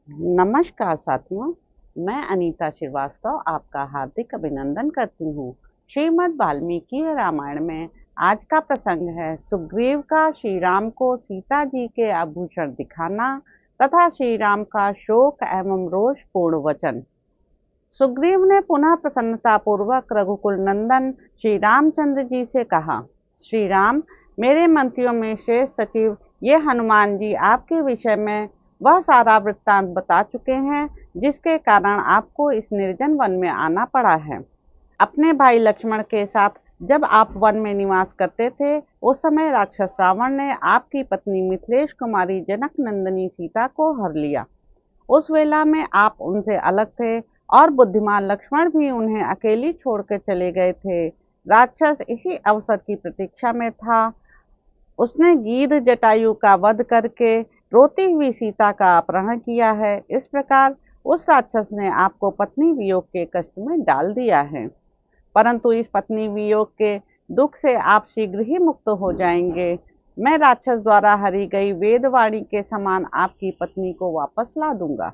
नमस्कार साथियों, मैं अनीता श्रीवास्तव आपका हार्दिक अभिनंदन करती हूँ। श्रीमद् वाल्मीकि रामायण में आज का प्रसंग है सुग्रीव का श्री राम को सीता जी के आभूषण दिखाना तथा श्री राम का शोक एवं रोष पूर्ण वचन। सुग्रीव ने पुनः प्रसन्नता पूर्वक रघुकुल नंदन श्री रामचंद्र जी से कहा, श्री राम, मेरे मंत्रियों में श्रेष्ठ सचिव ये हनुमान जी आपके विषय में वह सारा वृत्तांत बता चुके हैं जिसके कारण आपको इस निर्जन वन में आना पड़ा है। अपने भाई लक्ष्मण के साथ जब आप वन में निवास करते थे उस समय राक्षस रावण ने आपकी पत्नी मिथिलेश कुमारी जनक नंदिनी सीता को हर लिया। उस वेला में आप उनसे अलग थे और बुद्धिमान लक्ष्मण भी उन्हें अकेली छोड़कर चले गए थे। राक्षस इसी अवसर की प्रतीक्षा में था। उसने गीध जटायु का वध करके रोती हुई सीता का अपहरण किया है। इस प्रकार उस राक्षस ने आपको पत्नी वियोग के कष्ट में डाल दिया है, परंतु इस पत्नी वियोग के दुख से आप शीघ्र ही मुक्त हो जाएंगे। मैं राक्षस द्वारा हरी गई वेदवाणी के समान आपकी पत्नी को वापस ला दूंगा।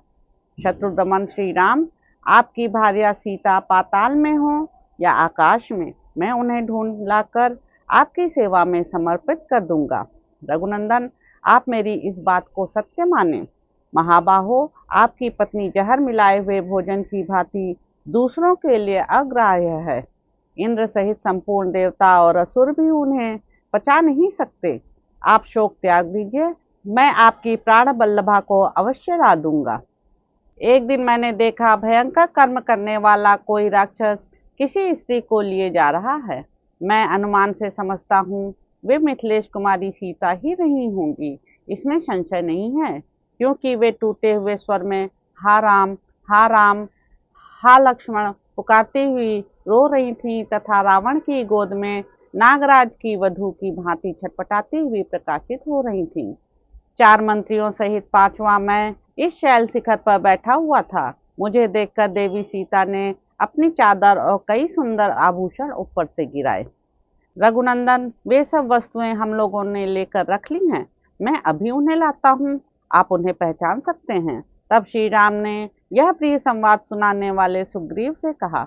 शत्रुदमन श्री राम, आपकी भार्या सीता पाताल में हो या आकाश में, मैं उन्हें ढूंढ लाकर आपकी सेवा में समर्पित कर दूंगा। रघुनंदन, आप मेरी इस बात को सत्य माने। महाबाहो, आपकी पत्नी जहर मिलाए हुए भोजन की भांति दूसरों के लिए अग्राह्य है। इंद्र सहित संपूर्ण देवता और असुर भी उन्हें पचा नहीं सकते। आप शोक त्याग दीजिए, मैं आपकी प्राण बल्लभा को अवश्य ला दूंगा। एक दिन मैंने देखा भयंकर कर्म करने वाला कोई राक्षस किसी स्त्री को लिए जा रहा है। मैं अनुमान से समझता हूँ वे मिथिलेश कुमारी सीता ही रही होंगी, इसमें संशय नहीं है, क्योंकि वे टूटे हुए स्वर में हा राम, हा राम, हा लक्ष्मण पुकारती हुई रो रही थी तथा रावण की गोद में नागराज की वधू की भांति छटपटाती हुई प्रकाशित हो रही थी। 4 मंत्रियों सहित 5वां मैं इस शैल शिखर पर बैठा हुआ था। मुझे देखकर देवी सीता ने अपनी चादर और कई सुंदर आभूषण ऊपर से गिराए। रघुनंदन, वे सब वस्तुएं हम लोगों ने लेकर रख ली हैं, मैं अभी उन्हें लाता हूँ, आप उन्हें पहचान सकते हैं। तब श्री राम ने यह प्रिय संवाद सुनाने वाले सुग्रीव से कहा,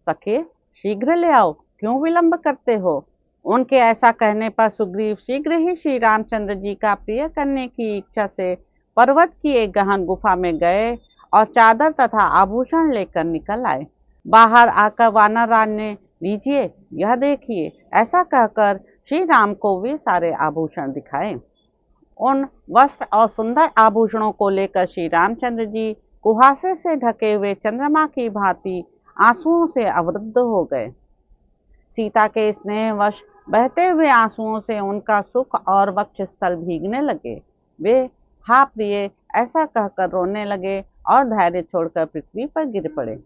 सखे, शीघ्र ले आओ, क्यों विलंब करते हो। उनके ऐसा कहने पर सुग्रीव शीघ्र ही श्री रामचंद्र जी का प्रिय करने की इच्छा से पर्वत की एक गहन गुफा में गए और चादर तथा आभूषण लेकर निकल आए। बाहर आकर वानर राज ने, लीजिए, यह देखिए, ऐसा कहकर श्री राम को वे सारे आभूषण दिखाए। उन वस्त्र और सुंदर आभूषणों को लेकर श्री रामचंद्र जी कुहासे से ढके हुए चंद्रमा की भांति आंसुओं से अवरुद्ध हो गए। सीता के स्नेहवश बहते हुए आंसुओं से उनका सुख और वक्षस्थल भीगने लगे। वे हा प्रिय ऐसा कहकर रोने लगे और धैर्य छोड़कर पृथ्वी पर गिर पड़े।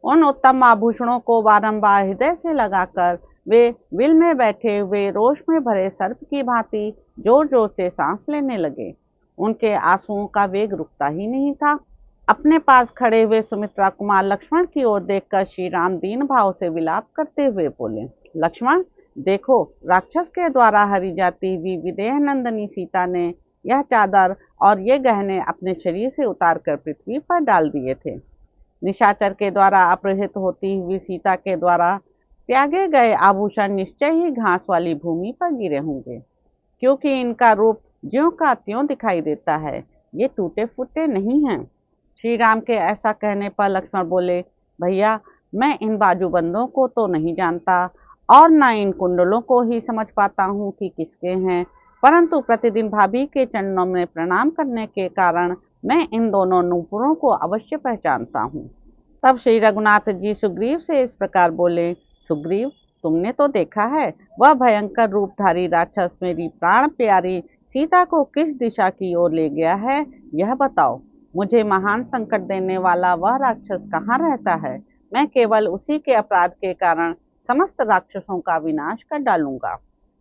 उन उत्तम आभूषणों को बारंबार हृदय से लगाकर वे विल में बैठे हुए रोष में भरे सर्प की भांति जोर जोर से सांस लेने लगे। उनके आंसुओं का वेग रुकता ही नहीं था। अपने पास खड़े हुए सुमित्रा कुमार लक्ष्मण की ओर देखकर श्री राम दीन भाव से विलाप करते हुए बोले, लक्ष्मण, देखो, राक्षस के द्वारा हरी जाती हुई विदेह नंदिनी सीता ने यह चादर और ये गहने अपने शरीर से उतारकर पृथ्वी पर डाल दिए थे। निशाचर के द्वारा अपहृत होती हुई सीता के द्वारा त्यागे गए आभूषण निश्चय ही घास वाली भूमि पर गिरे होंगे, क्योंकि इनका रूप ज्यों का त्यों दिखाई देता है, ये टूटे फूटे नहीं हैं। श्री राम के ऐसा कहने पर लक्ष्मण बोले, भैया, मैं इन बाजूबंदों को तो नहीं जानता और न इन कुंडलों को ही समझ पाता हूँ कि किसके हैं, परंतु प्रतिदिन भाभी के चरणों में प्रणाम करने के कारण मैं इन दोनों नूपुरों को अवश्य पहचानता हूँ। तब श्री रघुनाथ जी सुग्रीव से इस प्रकार बोले, सुग्रीव, तुमने तो देखा है वह भयंकर रूपधारी राक्षस मेरी प्राण प्यारी सीता को किस दिशा की ओर ले गया है, यह बताओ। मुझे महान संकट देने वाला वह राक्षस कहाँ रहता है। मैं केवल उसी के अपराध के कारण समस्त राक्षसों का विनाश कर डालूंगा।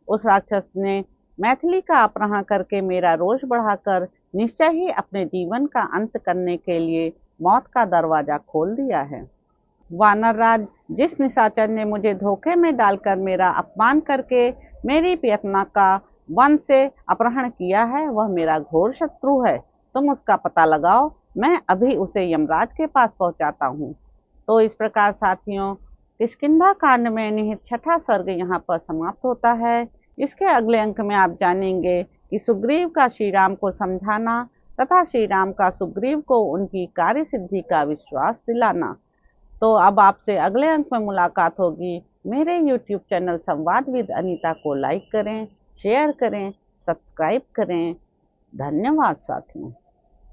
उस राक्षस ने मैथिली का अपहरण करके मेरा रोष बढ़ाकर निश्चय ही अपने जीवन का अंत करने के लिए मौत का दरवाजा खोल दिया है। वानरराज, जिस निशाचर ने मुझे धोखे में डालकर मेरा अपमान करके मेरी प्रियतना का वन से अपहरण किया है, वह मेरा घोर शत्रु है। तुम उसका पता लगाओ, मैं अभी उसे यमराज के पास पहुंचाता हूँ। तो इस प्रकार साथियों, किष्किंधा कांड में निहित छठा सर्ग यहाँ पर समाप्त होता है। इसके अगले अंक में आप जानेंगे कि सुग्रीव का श्री राम को समझाना तथा श्री राम का सुग्रीव को उनकी कार्य सिद्धि का विश्वास दिलाना। तो अब आपसे अगले अंक में मुलाकात होगी। मेरे YouTube चैनल संवाद विद अनीता को लाइक करें, शेयर करें, सब्सक्राइब करें। धन्यवाद साथियों।